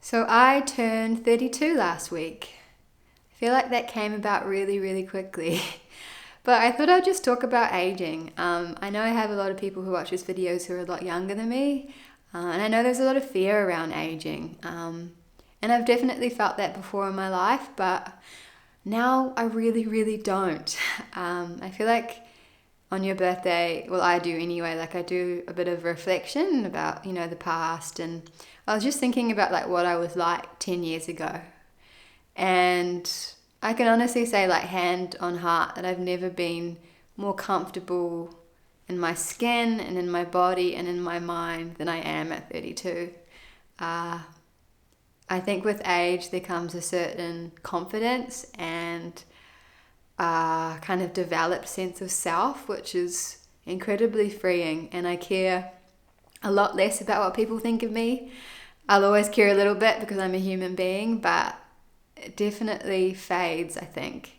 So I turned 32 last week. I feel like that came about really, really quickly. But I thought I'd just talk about aging. I know I have a lot of people who watch these videos who are a lot younger than me. And I know there's a lot of fear around aging. And I've definitely felt that before in my life, but now I really, really don't. I feel like on your birthday, well, I do anyway, like I do a bit of reflection about, the past. And I was just thinking about like what I was like 10 years ago. And I can honestly say, like, hand on heart, that I've never been more comfortable in my skin and in my body and in my mind than I am at 32. I think with age there comes a certain confidence and kind of developed sense of self, which is incredibly freeing, and I care a lot less about what people think of me. I'll always care a little bit because I'm a human being, but it definitely fades, I think.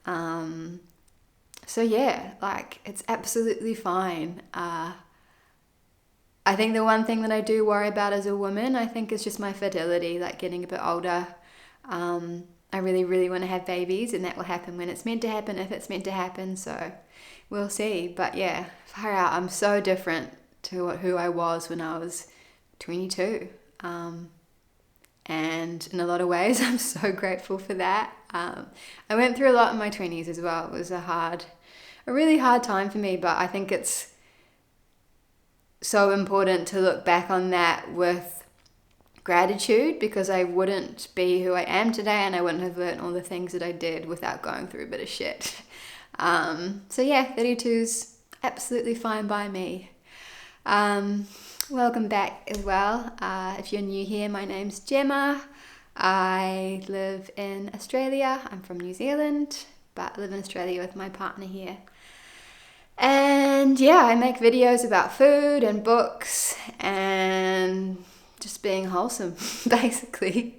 So yeah, like, it's absolutely fine. I think the one thing that I do worry about as a woman, I think, is just my fertility, like getting a bit older. I really, really want to have babies, and that will happen when it's meant to happen, if it's meant to happen, so we'll see. But yeah, far out, I'm so different to who I was when I was 22. And in a lot of ways, I'm so grateful for that. I went through a lot in my 20s as well. It was a really hard time for me, but I think it's so important to look back on that with gratitude, because I wouldn't be who I am today, and I wouldn't have learned all the things that I did without going through a bit of shit. So yeah, 32's absolutely fine by me. Welcome back as well. If you're new here, my name's Gemma. I live in Australia. I'm from New Zealand, but live in Australia with my partner here. And yeah, I make videos about food and books and just being wholesome, basically.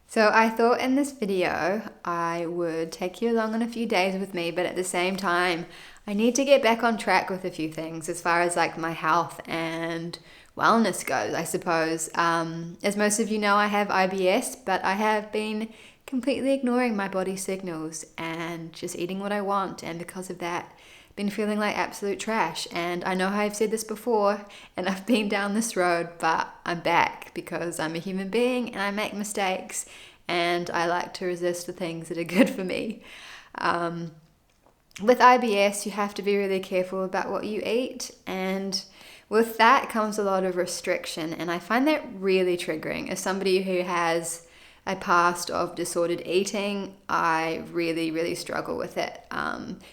So I thought in this video I would take you along on a few days with me, but at the same time I need to get back on track with a few things as far as like my health and wellness goes, I suppose. As most of you know, I have IBS, but I have been completely ignoring my body signals and just eating what I want, and because of that been feeling like absolute trash. And I know I've said this before and I've been down this road, but I'm back because I'm a human being and I make mistakes, and I like to resist the things that are good for me. With IBS, you have to be really careful about what you eat, and with that comes a lot of restriction, and I find that really triggering. As somebody who has a past of disordered eating, I really, really struggle with it,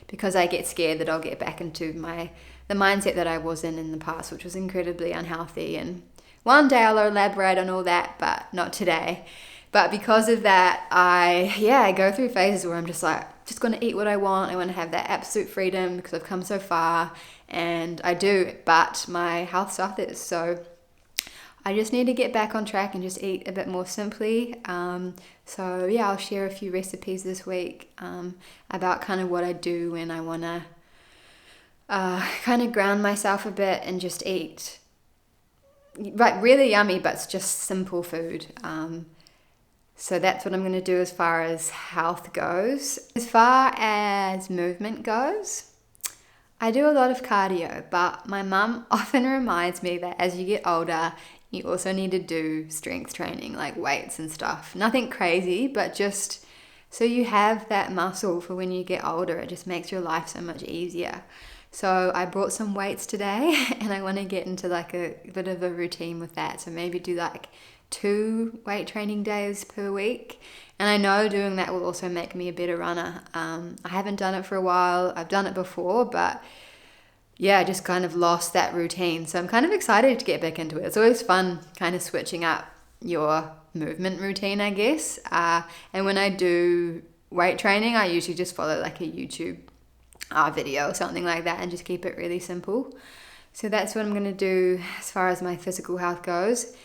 because I get scared that I'll get back into the mindset that I was in the past, which was incredibly unhealthy. And one day I'll elaborate on all that, but not today. But because of that, I go through phases where I'm just going to eat what I want. I want to have that absolute freedom because I've come so far, and I do, but my health suffers. So I just need to get back on track and just eat a bit more simply. So yeah, I'll share a few recipes this week about kind of what I do when I want to kind of ground myself a bit and just eat really yummy, but it's just simple food. So that's what I'm going to do as far as health goes. As far as movement goes, I do a lot of cardio, but my mum often reminds me that as you get older, you also need to do strength training, like weights and stuff. Nothing crazy, but just so you have that muscle for when you get older. It just makes your life so much easier. So I brought some weights today and I want to get into like a bit of a routine with that. So maybe do like 2 weight training days per week. And I know doing that will also make me a better runner. I haven't done it for a while. I've done it before, but yeah, I just kind of lost that routine. So I'm kind of excited to get back into it. It's always fun kind of switching up your movement routine, I guess. And when I do weight training, I usually just follow like a YouTube video or something like that and just keep it really simple. So that's what I'm going to do as far as my physical health goes.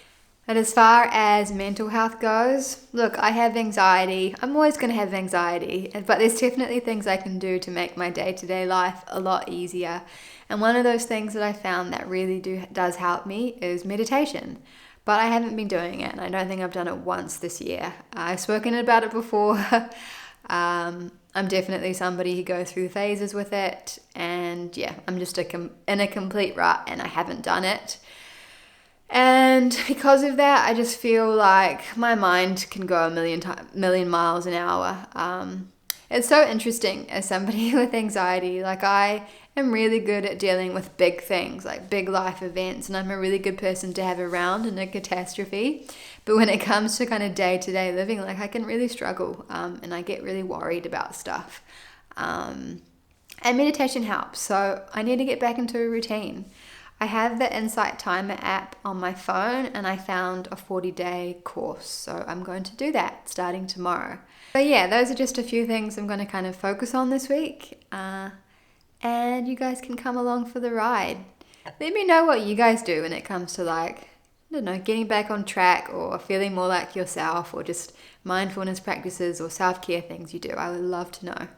But as far as mental health goes, look, I have anxiety. I'm always going to have anxiety, but there's definitely things I can do to make my day-to-day life a lot easier. And one of those things that I found that really does help me is meditation. but I haven't been doing it, and I don't think I've done it once this year. I've spoken about it before. I'm definitely somebody who goes through phases with it, and yeah, I'm just in a complete rut, and I haven't done it. And because of that, I just feel like my mind can go a million miles an hour. It's so interesting as somebody with anxiety. Like, I am really good at dealing with big things, like big life events, and I'm a really good person to have around in a catastrophe. But when it comes to kind of day-to-day living, like, I can really struggle, and I get really worried about stuff. And meditation helps, so I need to get back into a routine. I have the Insight Timer app on my phone, and I found a 40-day course, so I'm going to do that starting tomorrow. But yeah, those are just a few things I'm going to kind of focus on this week, and you guys can come along for the ride. Let me know what you guys do when it comes to, like, I don't know, getting back on track or feeling more like yourself, or just mindfulness practices or self-care things you do. I would love to know.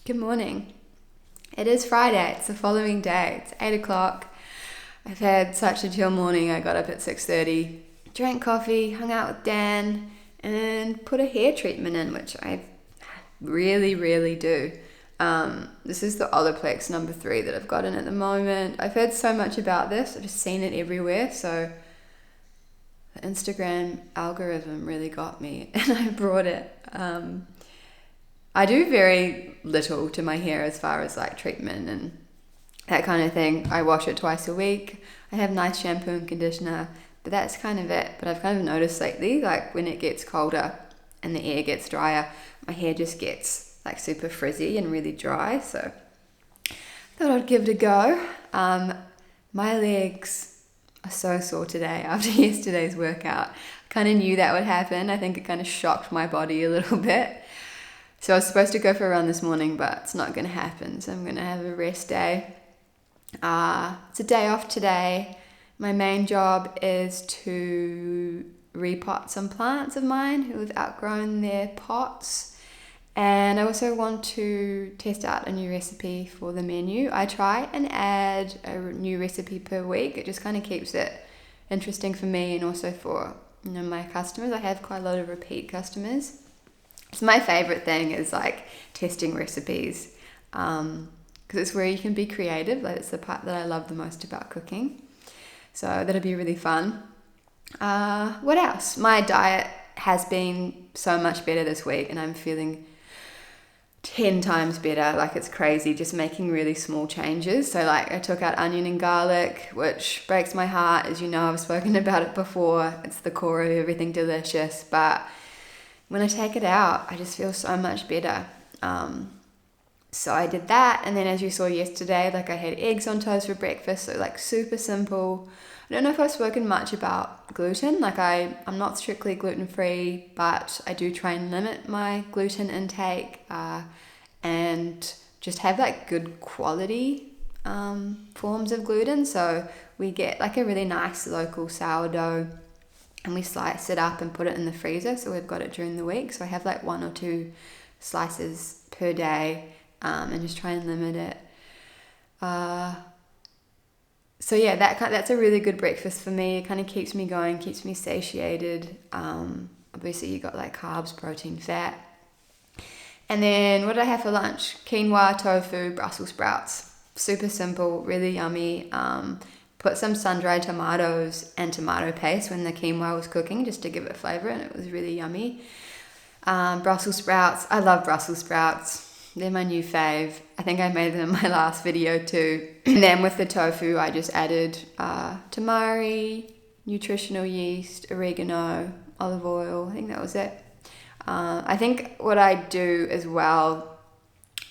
Good morning. It is Friday. It's the following day. It's 8 o'clock. I've had such a chill morning. I got up at 6:30, drank coffee, hung out with Dan, and put a hair treatment in, which I really, really do. This is the Olaplex number 3 that I've got in at the moment. I've heard so much about this. I've just seen it everywhere. So the Instagram algorithm really got me, and I brought it. I do very little to my hair as far as like treatment and that kind of thing. I wash it twice a week. I have nice shampoo and conditioner, but that's kind of it. But I've kind of noticed lately, like when it gets colder and the air gets drier, my hair just gets like super frizzy and really dry. So thought I'd give it a go. My legs are so sore today after yesterday's workout. I kind of knew that would happen. I think it kind of shocked my body a little bit. So I was supposed to go for a run this morning, but it's not going to happen. So I'm going to have a rest day. It's a day off today. My main job is to repot some plants of mine who have outgrown their pots. And I also want to test out a new recipe for the menu. I try and add a new recipe per week. It just kind of keeps it interesting for me and also for my customers. I have quite a lot of repeat customers. So my favorite thing is like testing recipes because it's where you can be creative. Like it's the part that I love the most about cooking. So that'll be really fun. What else? My diet has been so much better this week and I'm feeling 10 times better. Like it's crazy just making really small changes. So like I took out onion and garlic, which breaks my heart. As you know, I've spoken about it before. It's the core of everything delicious. But when I take it out, I just feel so much better. So I did that. And then as you saw yesterday, like I had eggs on toast for breakfast. So like super simple. I don't know if I've spoken much about gluten. Like I'm not strictly gluten-free, but I do try and limit my gluten intake and just have like good quality forms of gluten. So we get like a really nice local sourdough and we slice it up and put it in the freezer. So we've got it during the week. So I have like 1 or 2 slices per day and just try and limit it. So yeah, that's a really good breakfast for me. It kind of keeps me going, keeps me satiated. Obviously you got like carbs, protein, fat. And then what did I have for lunch? Quinoa, tofu, Brussels sprouts. Super simple, really yummy. Put some sun-dried tomatoes and tomato paste when the quinoa was cooking just to give it flavor, and it was really yummy. Brussels sprouts. I love Brussels sprouts. They're my new fave. I think I made them in my last video too. And then with the tofu, I just added tamari, nutritional yeast, oregano, olive oil. I think that was it. I think what I do as well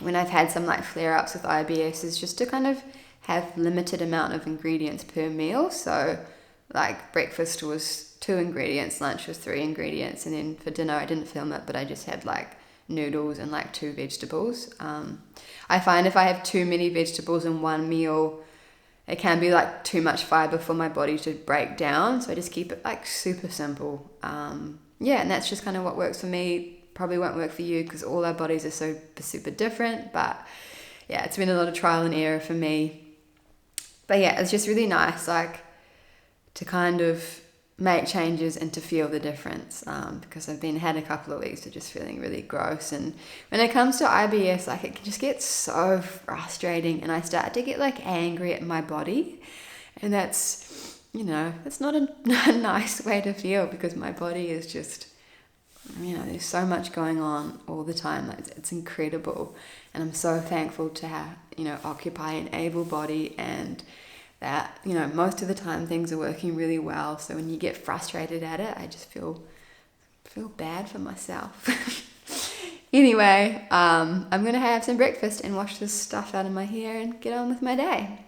when I've had some like flare-ups with IBS is just to kind of have limited amount of ingredients per meal. So like breakfast was 2 ingredients, lunch was 3 ingredients, and then for dinner I didn't film it, but I just had like noodles and like 2 vegetables. I find if I have too many vegetables in one meal, it can be like too much fiber for my body to break down. So I just keep it like super simple. And that's just kind of what works for me. Probably won't work for you because all our bodies are so super different. But yeah, it's been a lot of trial and error for me. But yeah, it's just really nice like to kind of make changes and to feel the difference because I've had a couple of weeks of just feeling really gross. And when it comes to IBS, like it can just get so frustrating and I start to get like angry at my body, and that's not a nice way to feel because my body is just, there's so much going on all the time. Like it's incredible, and I'm so thankful to have occupy an able body, and that most of the time things are working really well. So when you get frustrated at it, I just feel bad for myself. Anyway, I'm gonna have some breakfast and wash this stuff out of my hair and get on with my day.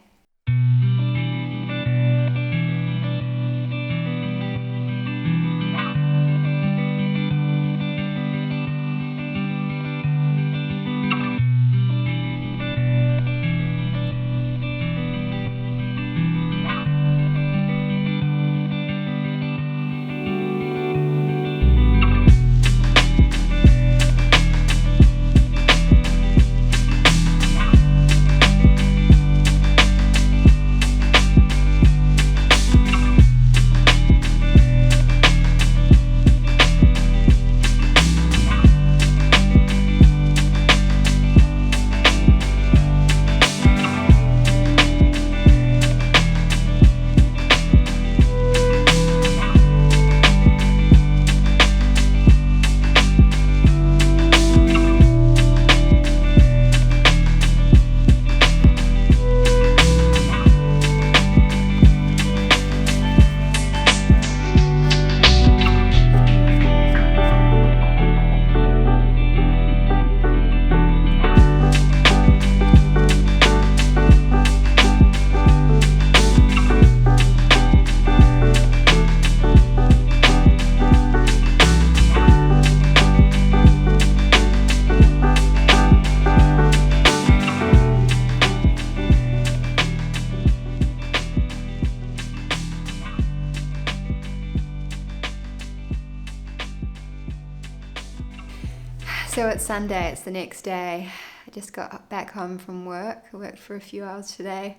So it's Sunday, it's the next day. I just got back home from work. I worked for a few hours today.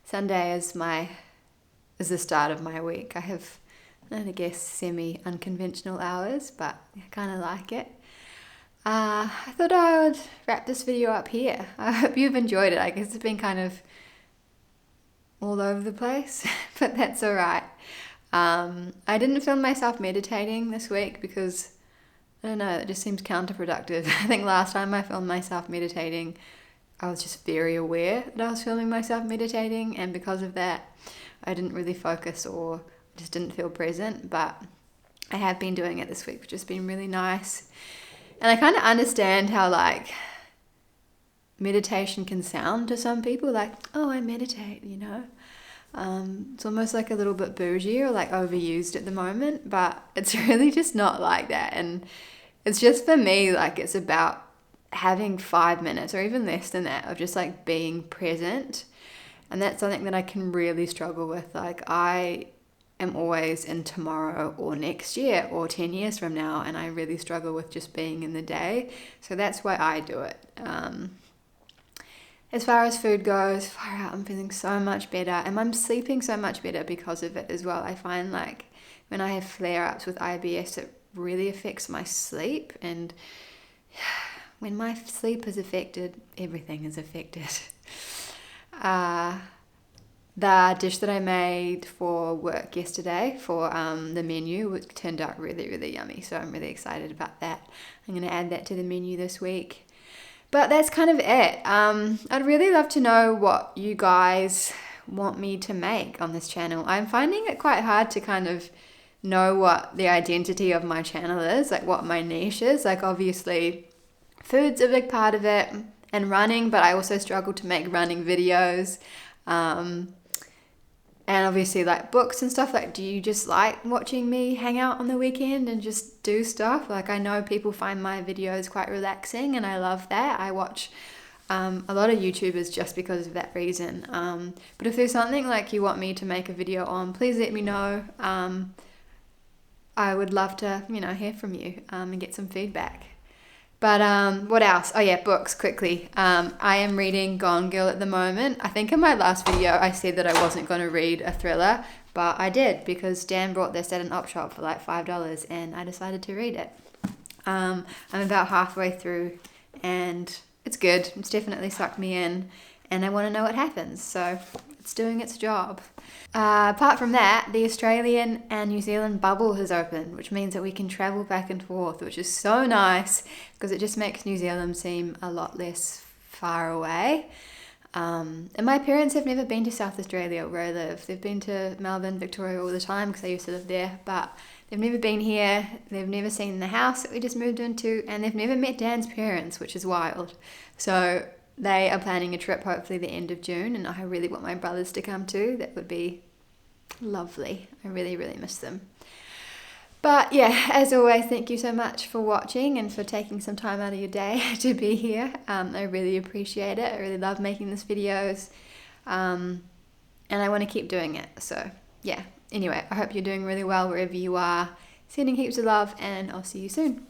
Sunday is the start of my week. I have, I guess, semi-unconventional hours, but I kind of like it. I thought I would wrap this video up here. I hope you've enjoyed it. I guess it's been kind of all over the place, but that's all right. I didn't film myself meditating this week because, I don't know, it just seems counterproductive. I think last time I filmed myself meditating, I was just very aware that I was filming myself meditating, and because of that, I didn't really focus or just didn't feel present, but I have been doing it this week, which has been really nice. And I kind of understand how, like, meditation can sound to some people, like, oh, I meditate, you know. It's almost like a little bit bougie or like overused at the moment, but it's really just not like that. And it's just, for me, like, it's about having 5 minutes or even less than that of just like being present. And that's something that I can really struggle with. Like, I am always in tomorrow or next year or 10 years from now, and I really struggle with just being in the day. So that's why I do it. As far as food goes, far out, I'm feeling so much better, and I'm sleeping so much better because of it as well. I find, like, when I have flare-ups with IBS, it really affects my sleep, and when my sleep is affected, everything is affected. The dish that I made for work yesterday for the menu, which turned out really, really yummy, so I'm really excited about that. I'm going to add that to the menu this week. But that's kind of it. I'd really love to know what you guys want me to make on this channel. I'm finding it quite hard to kind of know what the identity of my channel is, like what my niche is. Like, obviously, food's a big part of it, and running, but I also struggle to make running videos. And obviously, like, books and stuff. Like, do you just like watching me hang out on the weekend and just do stuff? Like, I know people find my videos quite relaxing, and I love that. I watch a lot of YouTubers just because of that reason. But if there's something like you want me to make a video on, please let me know. I would love to, hear from you and get some feedback. But what else? Oh yeah, books, quickly. I am reading Gone Girl at the moment. I think in my last video I said that I wasn't going to read a thriller, but I did, because Dan brought this at an op shop for like $5 and I decided to read it. I'm about halfway through and it's good. It's definitely sucked me in and I want to know what happens, so it's doing its job. Apart from that, the Australian and New Zealand bubble has opened, which means that we can travel back and forth, which is so nice because it just makes New Zealand seem a lot less far away. And my parents have never been to South Australia where I live. They've been to Melbourne, Victoria all the time because I used to live there, but they've never been here. They've never seen the house that we just moved into, and they've never met Dan's parents, which is wild. So they are planning a trip, hopefully the end of June, and I really want my brothers to come too. That would be lovely. I really, really miss them. But yeah, as always, thank you so much for watching and for taking some time out of your day to be here. I really appreciate it. I really love making these videos, and I want to keep doing it. So yeah, anyway, I hope you're doing really well wherever you are. Sending heaps of love, and I'll see you soon.